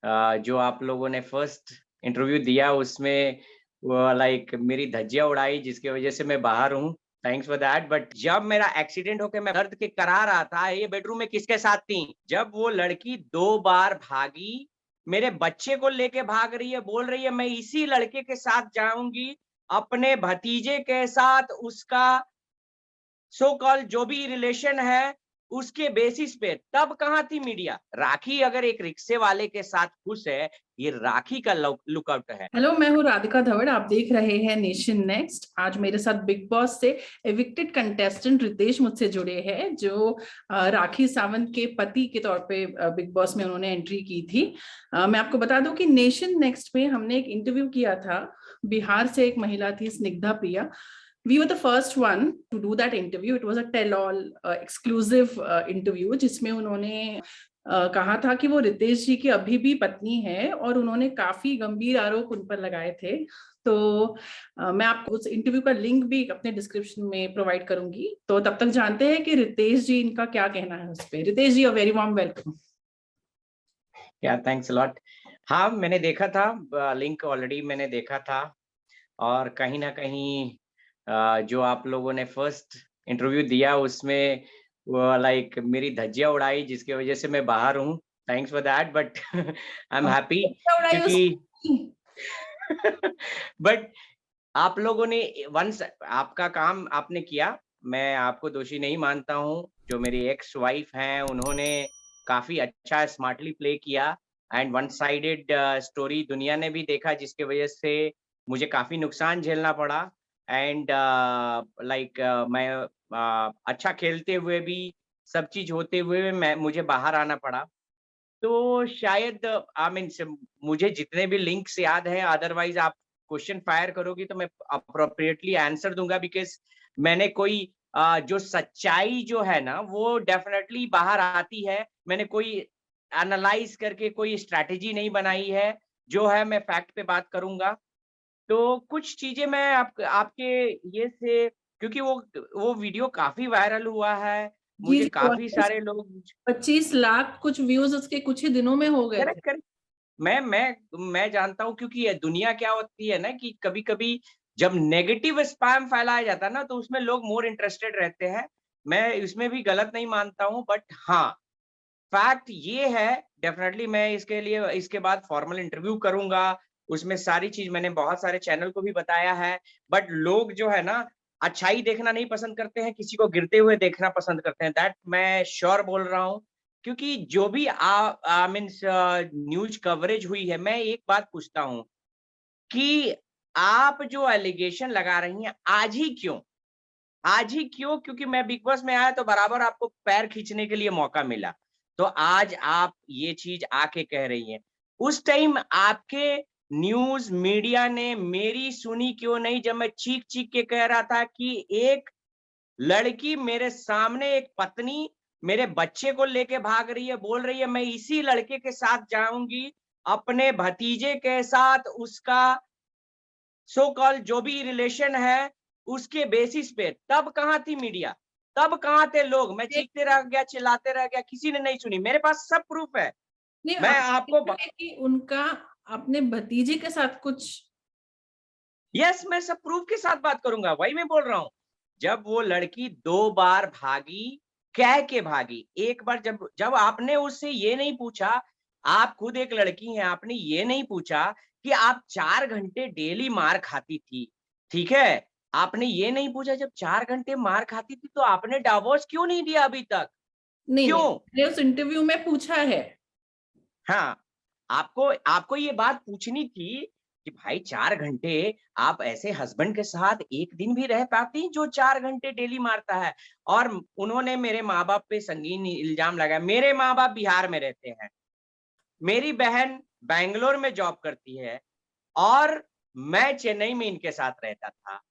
जो आप लोगों ने फर्स्ट इंटरव्यू दिया उसमें वो लाइक मेरी धज्जियाँ उड़ाई जिसकी वज़ह से मैं बाहर हूँ। थैंक्स फॉर दैट बट जब मेरा एक्सीडेंट होके मैं दर्द के करा रहा था, ये बेडरूम में किसके साथ थी? जब वो लड़की 2 बार भागी, मेरे बच्चे को लेके भाग रही है, बोल रही है मैं इसी लड़के के साथ जाऊँगी, अपने भतीजे के साथ उसका सो कॉल्ड जो भी रिलेशन है, उसके बेसिस पे तब कहाँ थी मीडिया? राखी अगर एक रिक्शे वाले के साथ खुश है, ये राखी का लुकआउट है। हेलो, मैं हूँ राधिका धवड़। आप देख रहे हैं नेशन नेक्स्ट। आज मेरे साथ बिग बॉस से एविक्टेड कंटेस्टेंट रितेश मुझसे जुड़े हैं, जो राखी सावंत के पति के तौर पे बिग बॉस में उन्होंने एंट्री की थी। मैं आपको बता दूं कि नेशन नेक्स्ट में हमने एक इंटरव्यू किया था। बिहार से एक महिला थी, स्निग्धा प्रिया। We were the first one to do that interview. It was a tell-all exclusive interview जिसमें उन्होंने कहा था कि वो रितेश जी की अभी भी पत्नी है, और उन्होंने काफी गंभीर आरोप उन पर लगाए थे। तो मैं आपको उस इंटरव्यू का लिंक भी अपने डिस्क्रिप्शन में प्रोवाइड करूंगी। तो तब तक जानते हैं कि रितेश जी इनका क्या कहना है उस पर। रितेश जी, वेरी वार्म वेलकम। या थैंक्स अ लॉट। हाँ, मैंने देखा था लिंक ऑलरेडी मैंने देखा था और कहीं न कहीं जो आप लोगों ने फर्स्ट इंटरव्यू दिया उसमें वो लाइक मेरी धज्जियाँ उड़ाई जिसकी वज़ह से मैं बाहर हूँ। Thanks for that but I am happy क्या उड़ाई क्योंकि उसकी? बट आप लोगों ने वंस आपका काम आपने किया, मैं आपको दोषी नहीं मानता हूँ। जो मेरी एक्स वाइफ हैं, उन्होंने काफ़ी अच्छा स्मार्टली प्ले किया एंड वन साइडेड स्टोरी दुनिया ने भी देखा जिसकी वज़ह से मुझे काफ़ी नुकसान झेलना पड़ा एंड लाइक मैं अच्छा खेलते हुए भी, सब चीज़ होते हुए भी मैं मुझे बाहर आना पड़ा। तो शायद आई मीन मुझे जितने भी लिंक्स याद हैं अदरवाइज़ आप क्वेश्चन फायर करोगी तो मैं अप्रोप्रिएटली आंसर दूँगा बिकॉज़ मैंने कोई जो सच्चाई जो है ना वो डेफ़िनेटली बाहर आती है। मैंने कोई एनालाइज़ करके कोई स्ट्रैटेजी नहीं बनाई है, जो है मैं फैक्ट पे बात करूँगा। तो कुछ चीज़ें मैं आपके ये से क्योंकि वो वीडियो काफ़ी वायरल हुआ है, जी मुझे जी, काफ़ी सारे लोग 25 लाख कुछ व्यूज उसके कुछ ही दिनों में हो गए थे। Correct, correct. मैं जानता हूँ क्योंकि ये दुनिया क्या होती है ना कि कभी-कभी जब नेगेटिव स्पैम फैलाया जाता है ना, तो उसमें लोग मोर इंटरेस्टेड रहते हैं। मैं इसमें भी गलत नहीं मानता हूँ बट हाँ, फैक्ट ये है डेफिनिटली मैं इसके लिए इसके बाद फॉर्मल इंटरव्यू करूँगा। उसमें सारी चीज़ मैंने बहुत सारे चैनल को भी बताया है, बट लोग जो है ना, अच्छाई देखना नहीं पसंद करते हैं, किसी को गिरते हुए देखना पसंद करते हैं। दैट मैं श्योर बोल रहा हूँ, क्योंकि जो भी मीन्स न्यूज़ कवरेज हुई है, मैं एक बात पूछता हूँ कि आप जो एलिगेशन लगा रही हैं, आज ही क्यों? आज ही क्यों? क्योंकि मैं बिग बॉस में आया तो बराबर आपको पैर खींचने के लिए मौका मिला। तो आज आप ये चीज़ आके कह रही हैं। उस टाइम आपके न्यूज़ मीडिया ने मेरी सुनी क्यों नहीं जब मैं चीख-चीख के कह रहा था कि एक लड़की मेरे सामने एक पत्नी मेरे बच्चे को लेके भाग रही है, बोल रही है मैं इसी लड़के के साथ जाऊँगी, अपने भतीजे के साथ उसका सो कॉल्ड जो भी रिलेशन है, उसके बेसिस पे तब कहाँ थी मीडिया? तब कहाँ थे लोग? मैं ये चीखते रह गया, चिल्लाते रह गया, किसी ने नहीं सुनी। मेरे पास सब प्रूफ है। नहीं, मैं आपने आपको ब देखा है कि उनका अपने भतीजे के साथ कुछ। यस, मैं सब प्रूफ के साथ बात करूँगा, वही मैं बोल रहा हूँ। जब वो लड़की 2 बार भागी, कह के भागी। एक बार जब जब आपने उससे ये नहीं पूछा, आप खुद एक लड़की हैं, आपने ये नहीं पूछा कि आप 4 घंटे डेली मार खाती थी, ठीक है? आपने ये नहीं पूछा जब 4 घंटे मार खाती थी तो आपने डिवोर्स क्यों नहीं दिया अभी तक? नहीं नहीं, क्यों? मैंने उस इंटरव्यू में पूछा है। हाँ, आपको आपको ये बात पूछनी थी कि भाई 4 घंटे आप ऐसे हस्बैंड के साथ 1 दिन भी रह पाती जो 4 घंटे डेली मारता है? और उन्होंने मेरे माँ-बाप पे संगीन इल्ज़ाम लगाया। मेरे माँ-बाप बिहार में रहते हैं, मेरी बहन बैंगलोर में जॉब करती है और मैं चेन्नई में इनके साथ रहता था।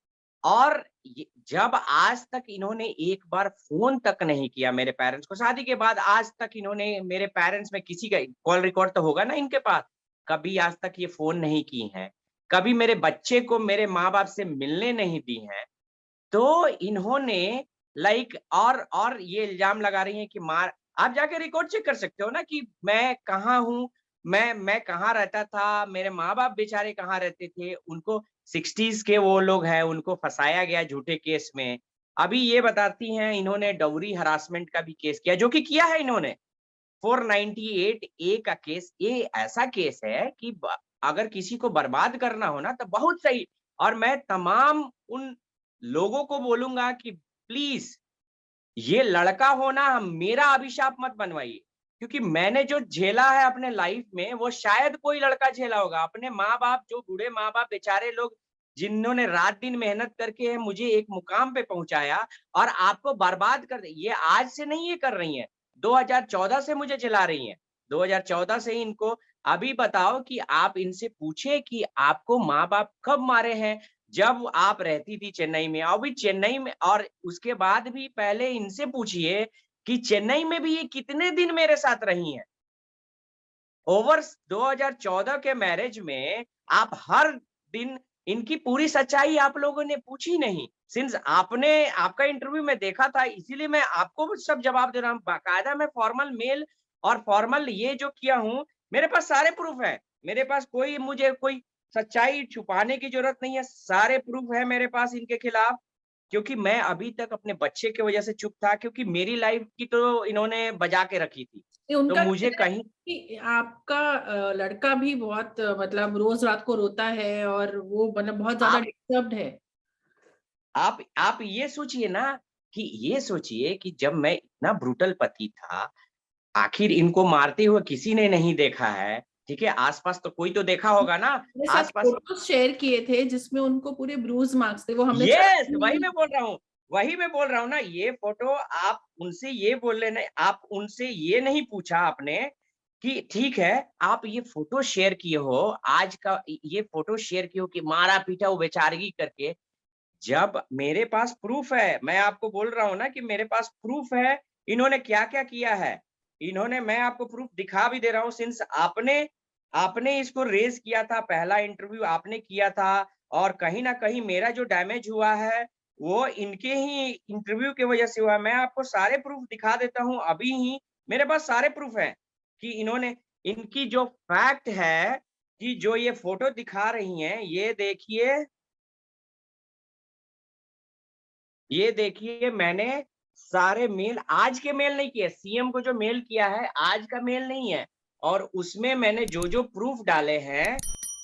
और ये जब आज तक इन्होंने एक बार फ़ोन तक नहीं किया मेरे पेरेंट्स को, शादी के बाद आज तक इन्होंने मेरे पेरेंट्स में किसी का कॉल रिकॉर्ड तो होगा ना इनके पास, कभी आज तक ये फ़ोन नहीं की हैं। कभी मेरे बच्चे को मेरे माँ-बाप से मिलने नहीं दी हैं। तो इन्होंने लाइक और ये इल्ज़ाम लगा रही हैं कि मार आप जाके रिकॉर्ड चेक कर सकते हो ना कि मैं कहाँ हूँ, मैं कहाँ रहता था, मेरे माँ-बाप बेचारे कहाँ रहते थे, उनको 60s के वो लोग हैं, उनको फँसाया गया झूठे केस में। अभी ये बताती हैं इन्होंने डाउरी हरासमेंट का भी केस किया, जो कि किया है इन्होंने। 498 ए का केस, ये ऐसा केस है कि अगर किसी को बर्बाद करना हो ना तो बहुत सही। और मैं तमाम उन लोगों को बोलूंगा कि प्लीज ये लड़का होना मेरा अभिशाप मत बनवाइए, क्योंकि मैंने जो झेला है अपने लाइफ में वो शायद कोई लड़का झेला होगा। अपने माँ बाप, जो बूढ़े माँ बाप बेचारे लोग जिन्होंने रात दिन मेहनत करके मुझे एक मुकाम पे पहुंचाया, और आपको बर्बाद कर ये आज से नहीं ये कर रही हैं, 2014 से मुझे जला रही हैं। 2014 से ही इनको। अभी बताओ कि आप इनसे पूछे कि आपको माँ बाप कब मारे हैं, जब आप रहती थी चेन्नई में। अभी चेन्नई में, और उसके बाद भी पहले इनसे पूछिए कि चेन्नई में भी ये कितने दिन मेरे साथ रही हैं। ओवर 2014 के मैरिज में आप हर दिन इनकी पूरी सच्चाई आप लोगों ने पूछी नहीं। सिंस आपने आपका इंटरव्यू में देखा था, इसीलिए मैं आपको सब जवाब दे रहा हूँ। बाकायदा मैं फॉर्मल मेल और फॉर्मल ये जो किया हूँ, मेरे पास सारे प्रूफ है। मेरे पास कोई, मुझे कोई सच्चाई छुपाने की जरूरत नहीं है। सारे प्रूफ है मेरे पास इनके खिलाफ। क्योंकि मैं अभी तक अपने बच्चे की वजह से चुप था, क्योंकि मेरी लाइफ की तो इन्होंने बजा के रखी थी। ये तो उनका मुझे कहना है कहीं कि आपका लड़का भी बहुत मतलब रोज रात को रोता है और वो मतलब बहुत ज्यादा आप डिस्टर्ब्ड है। आप ये सोचिए ना, कि ये सोचिए कि जब मैं इतना ब्रूटल पति था, आखिर इनको मारते हुए किसी ने नहीं देखा है, ठीक है? आस-पास तो कोई तो देखा होगा ना, मेरे साथ आस-पास। फोटोज शेयर किए थे जिसमें उनको पूरे ब्रूज मार्क्स थे, वो हमने यस, चर्चा में वही भी। मैं बोल रहा हूँ। वही मैं बोल रहा हूँ ना, ये फ़ोटो आप उनसे ये बोल लेना, आप उनसे ये नहीं पूछा आपने कि ठीक है, आप ये फ़ोटो शेयर किए हो, आज का ये फ़ोटो शेयर किए हो कि मारा-पीटा वो बेचारगी करके। जब मेरे पास प्रूफ है, मैं आपको बोल रहा हूँ ना कि मेरे पास प्रूफ है, इन्होंने क्या-क्या किया है। इन्होंने, मैं आपको प्रूफ दिखा भी दे रहा हूँ, सिंस आपने आपने इसको रेज़ किया था, पहला इंटरव्यू आपने किया था, और कहीं न कहीं मेरा जो डैमेज हुआ है, वो इनके ही इंटरव्यू की वजह से हुआ है। मैं आपको सारे प्रूफ दिखा देता हूँ अभी ही, मेरे पास सारे प्रूफ हैं कि इन्होंने, इनकी जो फैक्ट है कि जो ये फ़ोटो दिखा रही हैं, ये देखिए मैंने सारे मेल, आज के मेल नहीं किए, सीएम को जो मेल किया है आज का मेल नहीं है। और उसमें मैंने जो प्रूफ डाले हैं,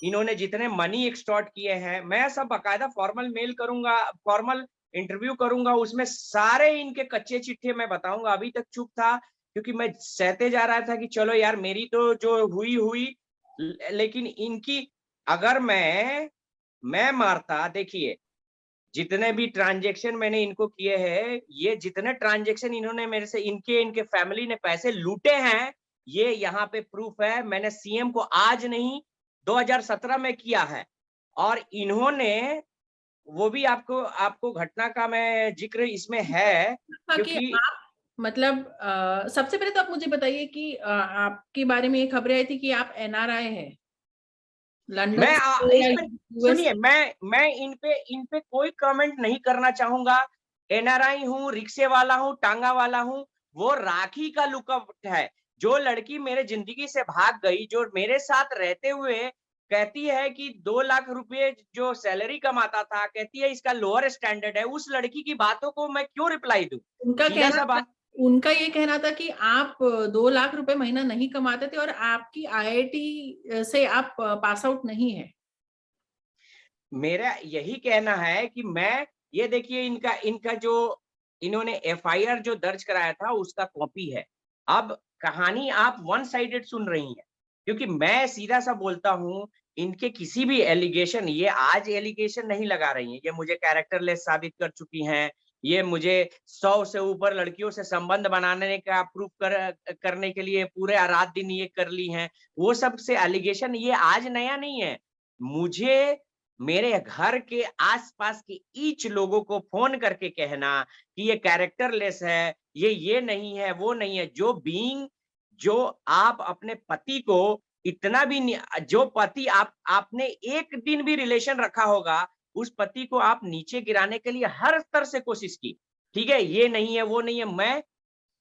इन्होंने जितने मनी एक्सटॉर्ट किए हैं, मैं सब बाकायदा फॉर्मल मेल करूंगा, फॉर्मल इंटरव्यू करूंगा, उसमें सारे इनके कच्चे चिट्ठे मैं बताऊंगा। अभी तक चुप था क्योंकि मैं सहते जा रहा था कि चलो यार, मेरी तो जो हुई हुई, लेकिन इनकी, अगर मैं मारता, देखिए जितने भी ट्रांज़ैक्शन मैंने इनको किए हैं, ये जितने ट्रांज़ैक्शन इन्होंने मेरे से, इनके इनके फैमिली ने पैसे लूटे हैं, ये यहाँ पे प्रूफ है। मैंने सीएम को आज नहीं, 2017 में किया है। और इन्होंने, वो भी आपको आपको घटना का मैं ज़िक्र इसमें है, था कि क्योंकि आप मतलब सबसे पहले तो आप मुझे बताइए कि आपके बारे में ये खबरें आई थी कि आप एनआरआई हैं, लंदन मैं से या इस पे यूएस। सुनिए, मैं इन पे कोई कमेंट नहीं करना चाहूँगा। एनआरआई हूँ, रिक्शे वाला हूँ, टांगा वाला हूँ, वो राखी का लुकअप है। जो लड़की मेरे ज़िंदगी से भाग गई, जो मेरे साथ रहते हुए कहती है कि 2 लाख रुपए जो सैलरी कमाता था, कहती है इसका लोअर स्टैंडर्ड है, उस लड़की की बातों को मैं क्यों रिप्लाई दूँ? उनका कहना सीधा-सा था बात। उनका ये कहना था कि आप 2 लाख रुपए महीना नहीं कमाते थे और आपकी आईआईटी से आप पास आउट नहीं है। मेरा यही कहना है कि मैं, ये देखिए इनका इनका जो इन्होंने एफआईआर जो दर्ज कराया था उसका कॉपी है। अब कहानी आप वन साइडेड सुन रही हैं, क्योंकि मैं सीधा-सा बोलता हूँ, इनके किसी भी एलिगेशन, ये आज एलिगेशन नहीं लगा रही हैं, ये मुझे कैरेक्टरलेस साबित कर चुकी हैं। ये मुझे 100 से ऊपर लड़कियों से संबंध बनाने का प्रूफ करने के लिए पूरे रात-दिन ये कर ली हैं। वो सब से एलिगेशन ये आज नया नहीं है। मुझे मेरे घर के आस-पास के ईच लोगों को फ़ोन करके कहना कि ये कैरेक्टरलेस है, ये नहीं है, वो नहीं है। जो आप अपने पति को इतना भी नि जो पति आपने एक दिन भी रिलेशन रखा होगा, उस पति को आप नीचे गिराने के लिए हर स्तर से कोशिश की। ठीक है? ये नहीं है, वो नहीं है।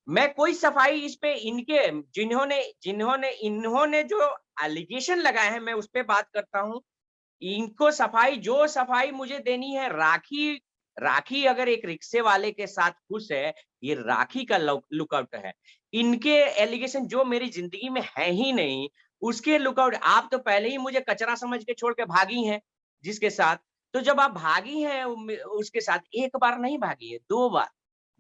मैं कोई सफाई इस पे इनके जिन्होंने जिन्होंने इन्होंने जो एलिगेशन लगाए हैं मैं उस पे बात करता हूँ। इनको सफाई जो सफाई मुझे देनी है, राखी राखी अगर एक रिक्शे वाले के साथ खुश है, ये राखी का लुकआउट है। इनके एलिगेशन जो मेरी ज़िंदगी में है ही नहीं, उसके लुकआउट आप तो पहले ही मुझे कचरा समझ के छोड़ के भागी हैं, जिसके साथ। तो जब आप भागी हैं उसके साथ 1 बार नहीं भागी है, 2 बार।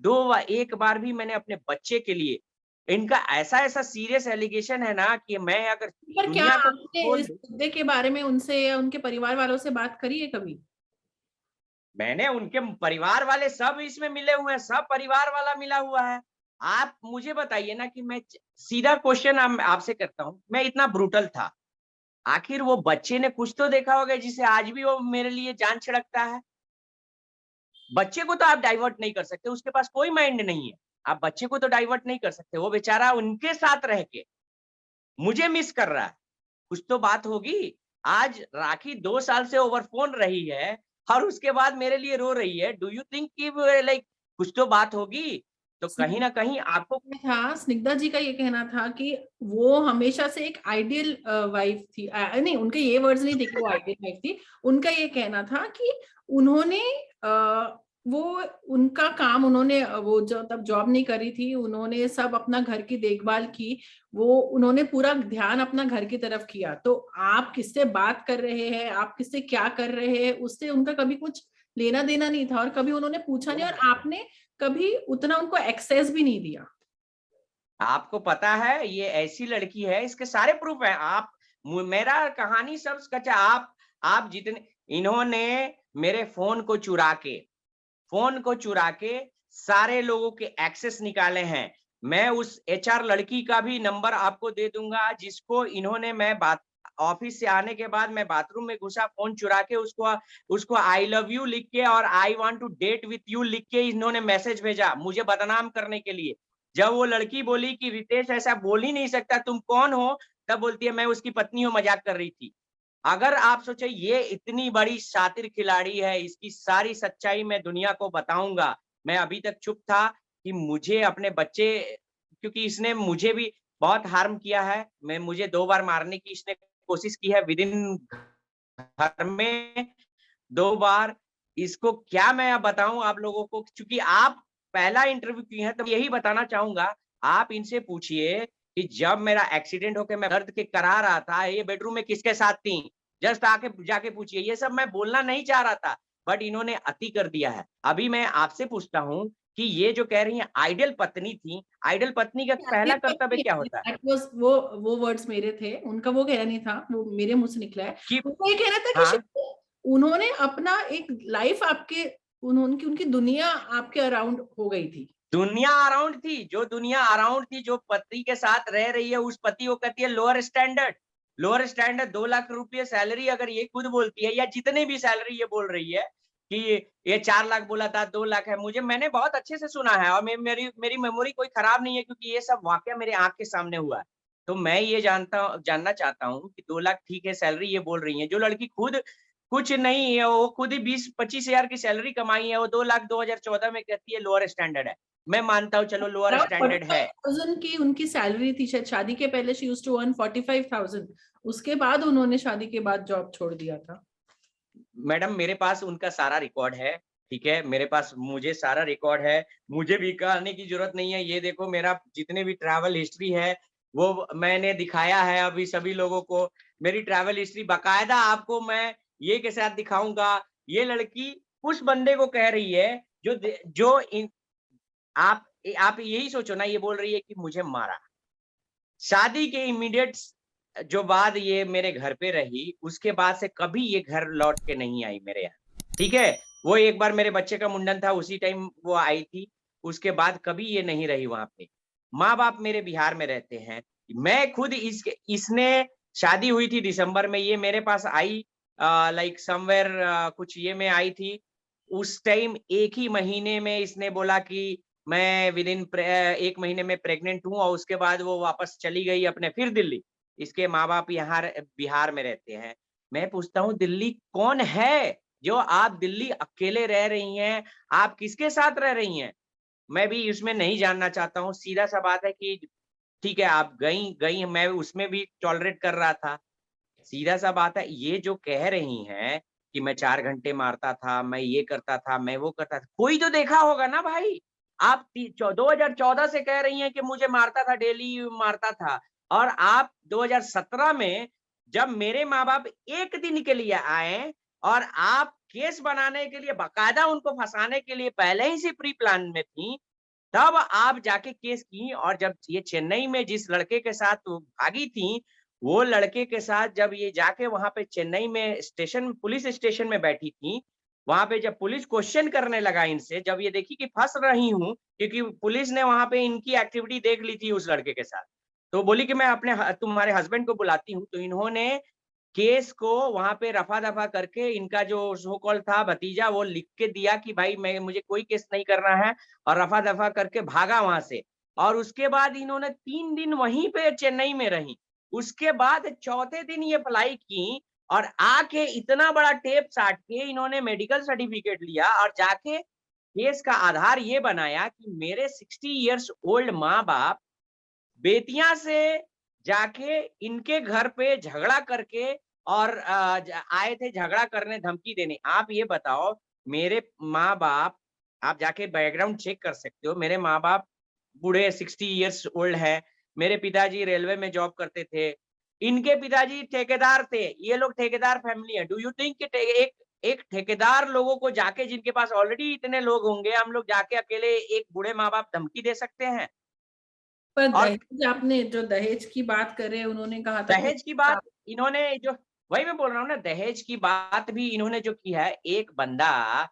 2 बार 1 बार भी मैंने अपने बच्चे के लिए इनका ऐसा-ऐसा सीरियस एलिगेशन है ना कि मैं अगर पर क्या दुनिया को आपने खोल इस दूँ मुद्दे के बारे में उनसे या उनके परिवार वालों से बात करी है कभी? मैंने उनके परिवार वाले सब इसमें मिले हुए हैं, सब परिवार वाला मिला हुआ है। आप मुझे बताइए ना कि मैं सीधा क्वेश्चन आपसे करता हूँ, मैं इतना ब्रूटल था। आखिर वो बच्चे ने कुछ तो देखा होगा जिसे आज भी वो मेरे लिए जान छिड़कता है। बच्चे को तो आप डाइवर्ट नहीं कर सकते, उसके पास कोई माइंड नहीं है। आप बच्चे को तो डाइवर्ट नहीं कर सकते, वो बेचारा उनके साथ रह के मुझे मिस कर रहा है। कुछ तो बात होगी। आज राखी 2 साल से ओवर फ़ोन रही है और उसके बाद मेरे लिए रो रही है। डू यू थिंक कि वो लाइक कुछ तो बात होगी? तो कहीं न कहीं आपको स्निग्धा जी का ये कहना था कि वो हमेशा से एक आइडियल वाइफ थी। नहीं, उनके ये वर्ड्स नहीं थे कि वो आइडियल वाइफ थी। उनका ये कहना था कि उन्होंने वो उनका काम उन्होंने वो जो तब जॉब नहीं करी थी, उन्होंने सब अपना घर की देखभाल की। वो उन्होंने पूरा ध्यान अपना घर की तरफ किया। तो आप किससे बात कर रहे हैं, आप किससे क्या कर रहे हैं, उससे उनका कभी कुछ लेना देना नहीं था और कभी उन्होंने पूछा नहीं और आपने कभी उतना उनको एक्सेस भी नहीं दिया। आपको पता है ये ऐसी लड़की है, इसके सारे प्रूफ हैं। आप मेरा कहानी सब सच है। आप जितने इन्होंने मेरे फ़ोन को चुरा के सारे लोगों के एक्सेस निकाले हैं। मैं उस एचआर लड़की का भी नंबर आपको दे दूँगा जिसको इन्होंने मैं बात ऑफ़िस से आने के बाद मैं बाथरूम में घुसा फ़ोन चुरा के उसको आई लव यू लिख के और I want to date with you लिख के इन्होंने मैसेज भेजा, मुझे बदनाम करने के लिए। जब वो लड़की बोली कि रितेश ऐसा बोल ही नहीं सकता, तुम कौन हो? तब बोलती है मैं उसकी पत्नी हूँ, मज़ाक कर रही थी। अगर आप सोचे ये इतनी बड़ी शातिर खिलाड़ी है, इसकी सारी सच्चाई मैं दुनिया को बताऊँगा। मैं अभी तक चुप था कि मुझे अपने बच्चे क्योंकि इसने मुझे भी बहुत हार्म किया है। मुझे 2 बार मारने की इसने कोशिश की है विदिन घर में 2 बार। इसको क्या मैं अब बताऊँ आप लोगों को चूँकि आप पहला इंटरव्यू किए हैं तो यही बताना चाहूँगा। आप इनसे पूछिए कि जब मेरा एक्सीडेंट होके मैं दर्द के करा रहा था, ये बेडरूम में किसके साथ थी? जस्ट आके जाके पूछिए। ये सब मैं बोलना नहीं चाह रहा था, बट इन्होंने अति कर दिया है। अभी मैं आपसे पूछता हूँ कि ये जो कह रही हैं आइडियल पत्नी थी, आइडियल पत्नी का पहला कर्तव्य क्या होता है? दैट वाज़ वो वर्ड्स मेरे थे, उनका वो कहना नहीं था, वो मेरे मुँह से निकला है। कि उनका ये कहना था कि हाँ। शायद उन्होंने अपना एक लाइफ आपके उनकी उनकी दुनिया आपके अराउंड हो गई थी। दुनिया अराउंड थी, जो दुनिया अराउंड थी, जो पति के साथ रह रही है, उस पति को कहती है lower standard. Lower standard 2 lakh रुपए सैलरी अगर ये खुद बोलती है या जितने भी सैलरी ये बोल रही है कि ये 4 लाख बोला था, 2 लाख है। मैंने बहुत अच्छे से सुना है और मेरी मेरी मेमोरी कोई खराब नहीं है क्योंकि ये सब वाकया मेरे आँख के सामने हुआ है। तो मैं ये जानना चाहता हूँ कि 2 लाख ठीक है सैलरी ये बोल रही है। जो लड़की खुद कुछ नहीं है, वो खुद ही 20-25 हज़ार की सैलरी कमाई है, वो 2 लाख 2014 में कहती है लोअर स्टैंडर्ड है। मैं मानता हूँ चलो लोअर अराउंड स्टैंडर्ड है। 45,000 की उनकी सैलरी थी शायद। शादी के पहले शी यूज्ड टू अर्न 45,000। उसके बाद उन्होंने शादी के बाद जॉब छोड़ दिया था। मैडम मेरे पास उनका सारा रिकॉर्ड है, ठीक है? मेरे पास मुझे सारा रिकॉर्ड है, मुझे भी कहने की ज़रूरत नहीं है। ये देखो मेरा जितने भी ट्रैवल हिस्ट्री है, वो मैंने दिखाया है अभी सभी लोगों को। मेरी ट्रैवल हिस्ट्री बाकायदा आपको मैं ये के साथ दिखाऊँगा। ये लड़की उस बंदे को कह रही है जो इन आप यही सोचो ना ये बोल रही है कि मुझे मारा। शादी के इमीडिएट जो बाद ये मेरे घर पे रही, उसके बाद से कभी ये घर लौट के नहीं आई मेरे यहाँ, ठीक है? वो एक बार मेरे बच्चे का मुंडन था, उसी टाइम वो आई थी, उसके बाद कभी ये नहीं रही वहाँ पे। माँ-बाप मेरे बिहार में रहते हैं। मैं खुद इसने शादी हुई थी दिसंबर में, ये मेरे पास आई लाइक समव्हेयर कुछ ये में आई थी। उस टाइम 1 ही महीने में इसने बोला कि मैं 1 महीने में प्रेग्नेंट हूँ और उसके बाद वो वापस चली गई अपने फिर दिल्ली। इसके माँ-बाप यहाँ बिहार में रहते हैं। मैं पूछता हूँ दिल्ली कौन है? जो आप दिल्ली अकेले रह रही हैं, आप किसके साथ रह रही हैं? मैं भी इसमें नहीं जानना चाहता हूँ। सीधा सा बात है कि ठीक है, आप गई, मैं उसमें भी टॉलरेट कर रहा था। सीधा सा बात है, ये जो कह रही हैं कि मैं 4 घंटे मारता था, मैं ये करता था, मैं वो करता था, कोई तो देखा होगा ना भाई। आप ती चौ 2014 से कह रही हैं कि मुझे मारता था, डेली मारता था, और आप 2017 में जब मेरे माँ-बाप 1 दिन के लिए आए और आप केस बनाने के लिए बाकायदा उनको फँसाने के लिए पहले ही से प्री प्लान में थी, तब आप जाके केस की। और जब ये चेन्नई में जिस लड़के के साथ वो भागी थी, वो लड़के के साथ जब ये जाके वहाँ पे चेन्नई में स्टेशन पुलिस स्टेशन में बैठी थी, वहाँ पे जब पुलिस क्वेश्चन करने लगा इनसे, जब ये देखी कि फँस रही हूँ, क्योंकि पुलिस ने वहाँ पे इनकी एक्टिविटी देख ली थी उस लड़के के साथ। तो बोली कि मैं अपने तुम्हारे हस्बैंड को बुलाती हूँ, तो इन्होंने केस को वहाँ पे रफा-दफा करके इनका जो सो कॉल्ड था भतीजा, वो लिख के दिया कि भाई मैं मुझे कोई केस नहीं करना है, और रफा-दफा करके भागा वहाँ से। और उसके बाद इन्होंने 3 दिन वहीं पे चेन्नई में रहीं। उसके बाद चौथे दिन ये फ्लाई की और आके इतना बड़ा टेप साट के इन्होंने मेडिकल सर्टिफिकेट लिया और जाके केस का आधार ये बनाया कि मेरे 60 इयर्स ओल्ड माँ-बाप बेतिया से जाके इनके घर पे झगड़ा करके और आए थे झगड़ा करने, धमकी देने। आप ये बताओ, मेरे माँ-बाप, आप जाके बैकग्राउंड चेक कर सकते हो, मेरे माँ-बाप बूढ़े 60 इयर्स ओल्ड है। मेरे पिताजी रेलवे में जॉब करते थे। इनके पिताजी ठेकेदार थे। ये लोग ठेकेदार फैमिली है। डू यू थिंक कि एक एक ठेकेदार लोगों को जाके, जिनके पास ऑलरेडी इतने लोग होंगे, हम लोग जाके अकेले एक बूढ़े माँ-बाप धमकी दे सकते हैं? पर और दहेज, आपने जो दहेज की बात कर रहे हैं, उन्होंने कहा था कि दहेज की बात इन्होंने जो, वही मैं बोल रहा हूँ ना, दहेज की बात भी इन्होंने जो की है, एक बंदा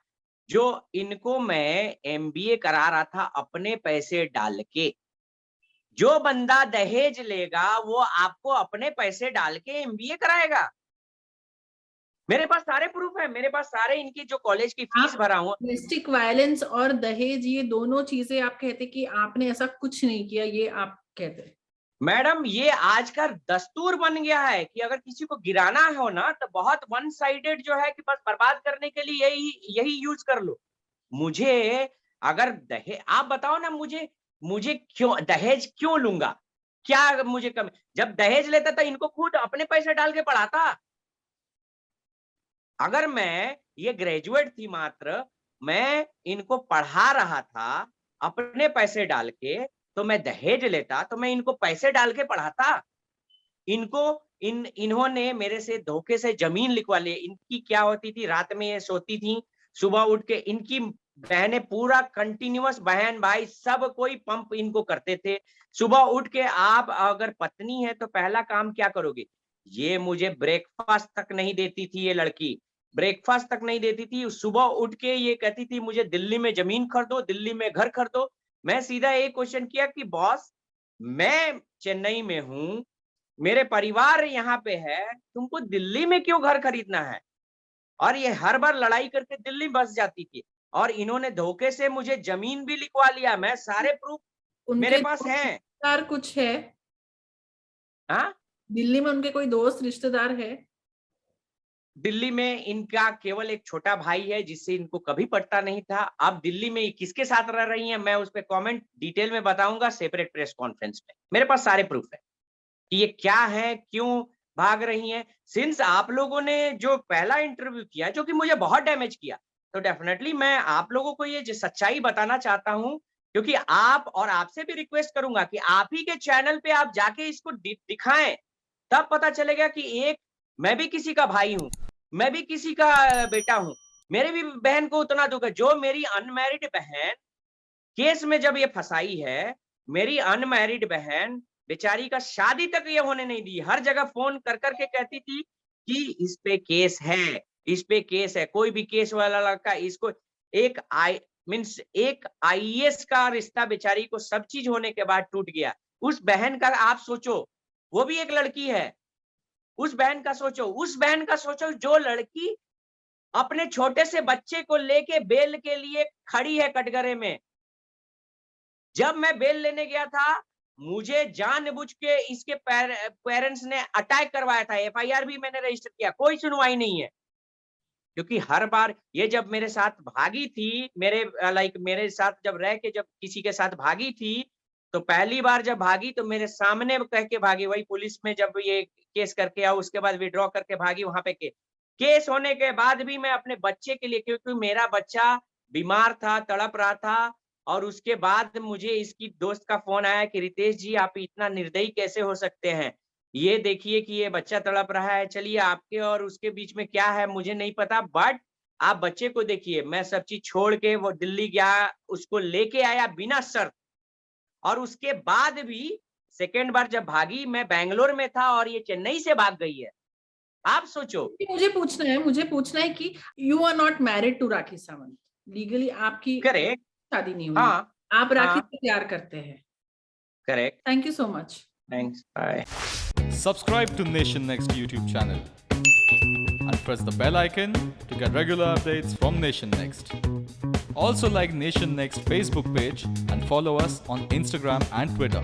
जो इनको मैं एमबीए करा रहा था अपने पैसे डाल के, जो बंदा दहेज लेगा वो आपको अपने पैसे डाल के एमबीए कराएगा। मेरे पास सारे प्रूफ है, मेरे पास सारे इनकी जो कॉलेज की फीस आप भरा हूँ। डोमेस्टिक वायलेंस और दहेज, ये दोनों चीजें आप कहते कि आपने ऐसा कुछ नहीं किया, ये आप कहते? मैडम, ये आज का दस्तूर बन गया है कि अगर किसी को गिराना हो ना, तो बहुत वन साइडेड जो है कि बस बर्बाद करने के लिए यही यही यूज कर लो। मुझे अगर दहे आप बताओ ना, मुझे मुझे क्यों दहेज क्यों लूँगा? क्या मुझे कम, जब दहेज लेता था इनको खुद अपने पैसे डाल के पढ़ाता। अगर मैं ये ग्रेजुएट थी मात्र, मैं इनको पढ़ा रहा था अपने पैसे डाल के, तो मैं दहेज लेता तो मैं इनको पैसे डाल के पढ़ाता। इनको इन्होंने मेरे से धोखे से ज़मीन लिखवा ली। इनकी क्या होती थी, रात में ये सोती थी, सुबह उठ के इनकी बहनें पूरा कंटीन्यूअस, बहन-भाई सब कोई पंप इनको करते थे। सुबह उठ के आप अगर पत्नी है तो पहला काम क्या करोगे? ये मुझे ब्रेकफ़ास्ट तक नहीं देती थी ये लड़की, ब्रेकफ़ास्ट तक नहीं देती थी। सुबह उठ के ये कहती थी मुझे दिल्ली में ज़मीन खरीदो, दिल्ली में घर खरीदो। मैं सीधा एक क्वेश्चन किया कि बॉस, मैं चेन्नई में हूँ, मेरे परिवार यहाँ पे है, तुमको दिल्ली में क्यों घर खरीदना है? और ये हर बार लड़ाई करके दिल्ली बस जाती थी। और इन्होंने धोखे से मुझे ज़मीन भी लिखवा लिया, मैं सारे प्रूफ मेरे उनके पास दोस्त हैं। रिश्तेदार कुछ है? हाँ? दिल्ली में उनके कोई दोस्त रिश्तेदार है? दिल्ली में इनका केवल एक छोटा भाई है जिससे इनको कभी पटता नहीं था। अब दिल्ली में ये किसके साथ रह रही हैं, मैं उस पे कमेंट डिटेल में बताऊँगा सेपरेट प्रेस कॉन्फ्रेंस में। मेरे पास सारे प्रूफ हैं कि ये क्या है, क्यों भाग रही हैं। सिंस आप लोगों ने जो पहला इंटरव्यू किया, जो कि मुझे बहुत डैमेज किया, तो डेफिनिटली मैं आप लोगों को ये जो सच्चाई बताना चाहता हूँ, क्योंकि आप और आपसे भी रिक्वेस्ट करूँगा कि आप ही के चैनल पे आप जाके इसको दिखाएँ। तब पता चलेगा कि एक मैं भी किसी का भाई हूँ, मैं भी किसी का बेटा हूँ। मेरे भी बहन को उतना दुःख है, जो मेरी अनमैरिड बहन केस में जब ये फँसाई है, मेरी अनमैरिड बहन बेचारी का शादी तक ये होने नहीं दी। हर जगह फ़ोन कर के कहती थी कि इस पे केस है, इस पे केस है। कोई भी केस वाला लड़का इसको, एक एक आईएएस का रिश्ता बेचारी को सब चीज़ होने के बाद टूट गया। उस बहन का आप सोचो, वो भी एक लड़की है। उस बहन का सोचो जो लड़की अपने छोटे से बच्चे को लेके बेल के लिए खड़ी है कटघरे में। जब मैं बेल लेने गया था, मुझे जानबूझ के इसके पेरेंट्स ने अटैक करवाया था, एफआईआर भी मैंने रजिस्टर किया, कोई सुनवाई नहीं है। क्योंकि हर बार ये जब मेरे साथ भागी थी, मेरे लाइक मेरे साथ जब रह के जब किसी के साथ भागी थी, तो पहली बार जब भागी तो मेरे सामने कह के भागी, वही पुलिस में जब ये केस करके आओ, उसके बाद विथड्रॉ करके भागी वहाँ पे केस होने के बाद भी मैं अपने बच्चे के लिए, क्योंकि मेरा बच्चा बीमार था, तड़प रहा था, और उसके बाद मुझे इसकी दोस्त का फ़ोन आया कि रितेश जी आप इतना निर्दयी कैसे हो सकते हैं? ये देखिए कि ये बच्चा तड़प रहा है, चलिए आपके और उसके बीच में क्या है मुझे नहीं पता, बट आप बच्चे को देखिए। मैं सब चीज़ छोड़ के वो दिल्ली गया, उसको लेके आया बिना शर्त, और उसके बाद भी सेकंड बार जब भागी, मैं बैंगलोर में था और ये चेन्नई से भाग गई है। आप सोचो। मुझे पूछना है कि you are not married to Rakhi Sawant, legally आपकी करेक्ट। शादी नहीं हुई है, हाँ, आप राखी हाँ, से प्यार करते हैं। Correct. Thank you so much. Thanks, bye. Subscribe to Nation Next YouTube channel and press the bell icon to get regular updates from Nation Next. Also like Nation Next Facebook page and follow us on Instagram and Twitter.